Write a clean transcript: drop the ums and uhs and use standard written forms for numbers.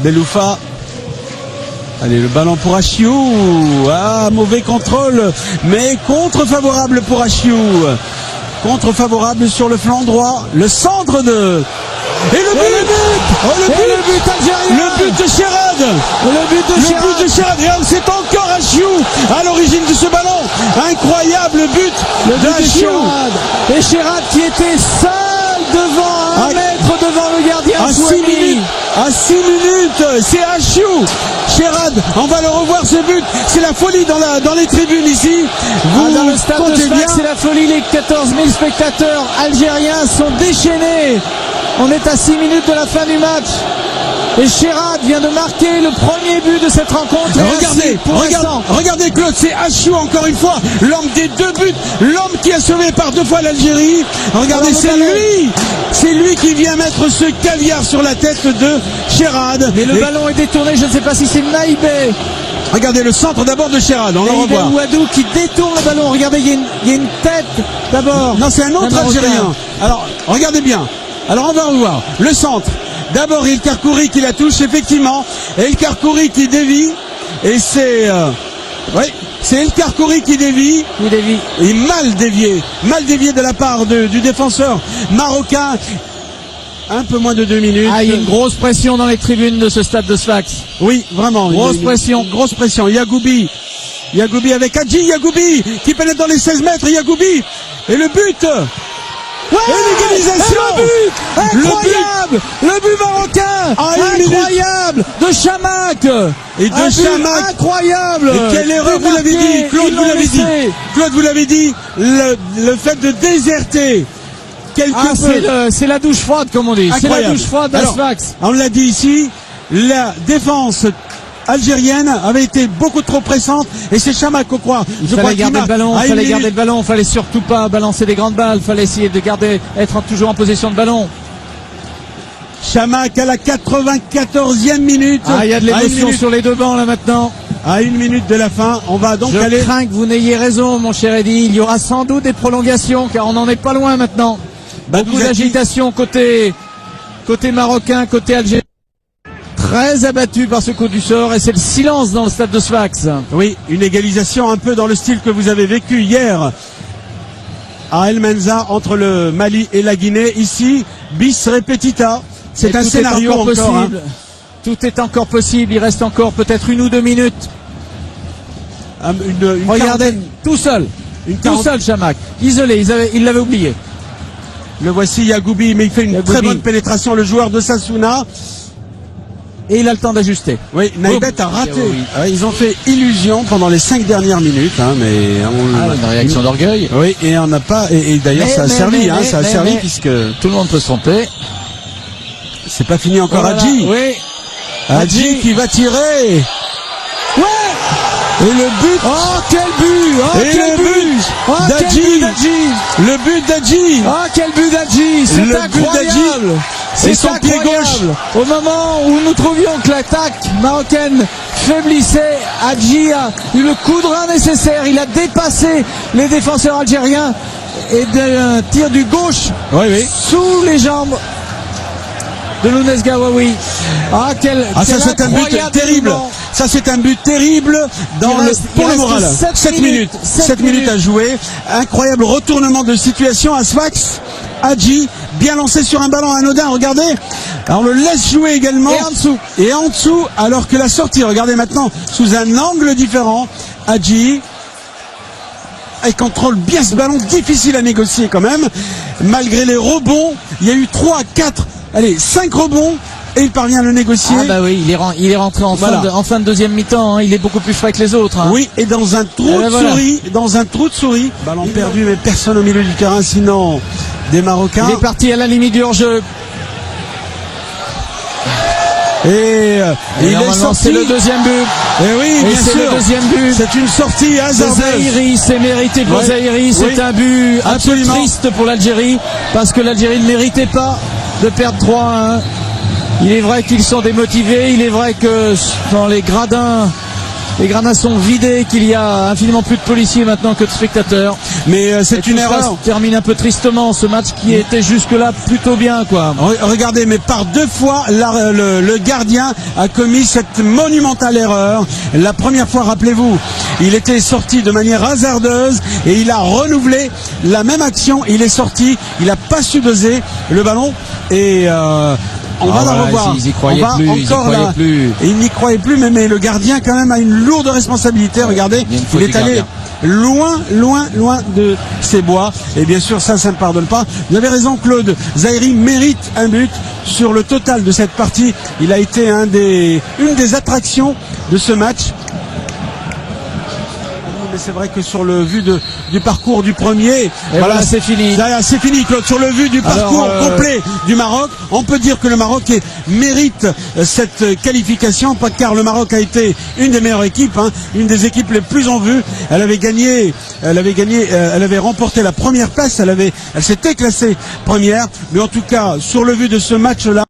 Beloufa. Allez, le ballon pour Achiou. Ah, mauvais contrôle, mais contre favorable pour Achiou. Contre favorable sur le flanc droit. Le centre de... Et le but, le but algérien. Le but de Sherrad. Le but de Sherrad. Et c'est encore Achiou à l'origine de ce ballon. Incroyable but de Achiou. Et Sherrad qui était seul devant, un mètre devant le gardien. À 6 minutes, c'est Achiou. Sherrad, on va le revoir ce but. C'est la folie dans les tribunes ici. Dans le stade de Sfax, c'est la folie. Les 14 000 spectateurs algériens sont déchaînés. On est à 6 minutes de la fin du match. Et Sherrad vient de marquer le premier but de cette rencontre. Regardez Claude, c'est Achiou encore une fois, l'homme des deux buts, l'homme qui a sauvé par 2 fois l'Algérie. Regardez, c'est lui qui vient mettre ce caviar sur la tête de Sherrad. Mais le ballon est détourné, je ne sais pas si c'est Naïbé. Regardez le centre d'abord de Sherrad, on le revoit. Ouadou qui détourne le ballon. Regardez, il y a une tête d'abord. Non, c'est un autre Algérien. Alors, regardez bien. Alors on va revoir le centre. D'abord El Karkouri qui la touche effectivement. El Karkouri qui dévie. Et c'est El Karkouri qui dévie. Et mal dévié de la part du défenseur marocain. Un peu moins de 2 minutes. Il y a une grosse pression dans les tribunes de ce stade de Sfax. Oui, vraiment. Grosse pression. Yagoubi avec Hadji Yagoubi qui pénètre dans les 16 mètres. Yagoubi. Et le but. Et l'égalisation. Le but marocain. Incroyable de Chamakh. Et de Chamakh. Incroyable. Et quelle erreur, vous l'avez dit. Claude, vous l'avez dit. Le fait de déserter. C'est la douche froide, comme on dit. C'est la douche froide de Sfax. On l'a dit ici. La défense algérienne avait été beaucoup trop pressante et c'est Chamakh qu'on croit. Il fallait garder le ballon, fallait surtout pas balancer des grandes balles, fallait essayer de être toujours en possession de ballon. Chamakh à la 94e minute. Il y a de l'émotion sur les deux bancs là maintenant. À 1 minute de la fin, on va donc aller... Je crains que vous n'ayez raison, mon cher Eddy. Il y aura sans doute des prolongations car on n'en est pas loin maintenant. Beaucoup d'agitation côté marocain, côté algérien. Très abattu par ce coup du sort et c'est le silence dans le stade de Sfax. Oui, une égalisation un peu dans le style que vous avez vécu hier à El Menza entre le Mali et la Guinée. Ici, bis repetita. C'est un scénario encore possible. Tout est encore possible. Il reste encore peut-être 1 ou 2 minutes. Regardez, tout seul Chamakh. Isolé, il l'avait oublié. Le voici Yagoubi, mais il fait une très bonne pénétration, le joueur de Sassouna. Et il a le temps d'ajuster. Oui, Naïbet a raté. Ils ont fait illusion pendant les 5 dernières minutes, mais une réaction d'orgueil. Oui, et on n'a pas. Et d'ailleurs, ça a servi puisque tout le monde peut se tromper. C'est pas fini encore. Hadji. Oui. Hadji qui va tirer. Ouais. Et le but. Oh quel but. Le but d'Hadji. Le but d'Hadji. Quel but d'Hadji. C'est incroyable. C'est son pied gauche. Au moment où nous trouvions que l'attaque marocaine faiblissait, Hadji a eu le coup de rein nécessaire. Il a dépassé les défenseurs algériens et d'un tir du gauche sous les jambes de Lounès Gawawi. Ça c'est un but terrible. Ça c'est un but terrible pour le moral. 7 minutes à jouer. Incroyable retournement de situation à Sfax. Hadji, bien lancé sur un ballon anodin, regardez. Alors on le laisse jouer également. Et en dessous, alors que la sortie, regardez maintenant, sous un angle différent, Hadji. Il contrôle bien ce ballon, difficile à négocier quand même. Malgré les rebonds, il y a eu 5 rebonds. Et il parvient à le négocier. Il est rentré en fin de deuxième mi-temps. Il est beaucoup plus frais que les autres. Oui, et dans un trou de souris. Ballon perdu, mais personne au milieu du terrain, sinon des Marocains. Il est parti à la limite du hors-jeu. Et il est sorti. C'est le deuxième but. Et oui, bien sûr. Le deuxième but. C'est une sortie hasardeuse. Zahiri, c'est mérité pour Zahiri. C'est un but absolument triste pour l'Algérie parce que l'Algérie ne méritait pas de perdre 3-1. Il est vrai qu'ils sont démotivés, il est vrai que dans les gradins les gradins sont vidés, qu'il y a infiniment plus de policiers maintenant que de spectateurs. Mais c'est une erreur. Ça se termine un peu tristement, ce match qui était jusque-là plutôt bien, quoi. Regardez, mais par 2 fois, le gardien a commis cette monumentale erreur. La première fois, rappelez-vous, il était sorti de manière hasardeuse et il a renouvelé la même action. Il est sorti, il n'a pas su doser le ballon et on va la revoir. Ils y croyaient plus. Il n'y croyait plus, mais le gardien quand même a une lourde responsabilité. Regardez, il est allé loin de ses bois. Et bien sûr, ça ne pardonne pas. Vous avez raison, Claude. Zaïri mérite un but sur le total de cette partie. Il a été une des attractions de ce match. Mais c'est vrai que sur le vu du parcours du premier, voilà, c'est fini. C'est fini, Claude. Sur le vu du parcours complet du Maroc, on peut dire que le Maroc mérite cette qualification, car le Maroc a été une des meilleures équipes, une des équipes les plus en vue. Elle avait remporté la première place, elle s'était classée première. Mais en tout cas, sur le vu de ce match-là,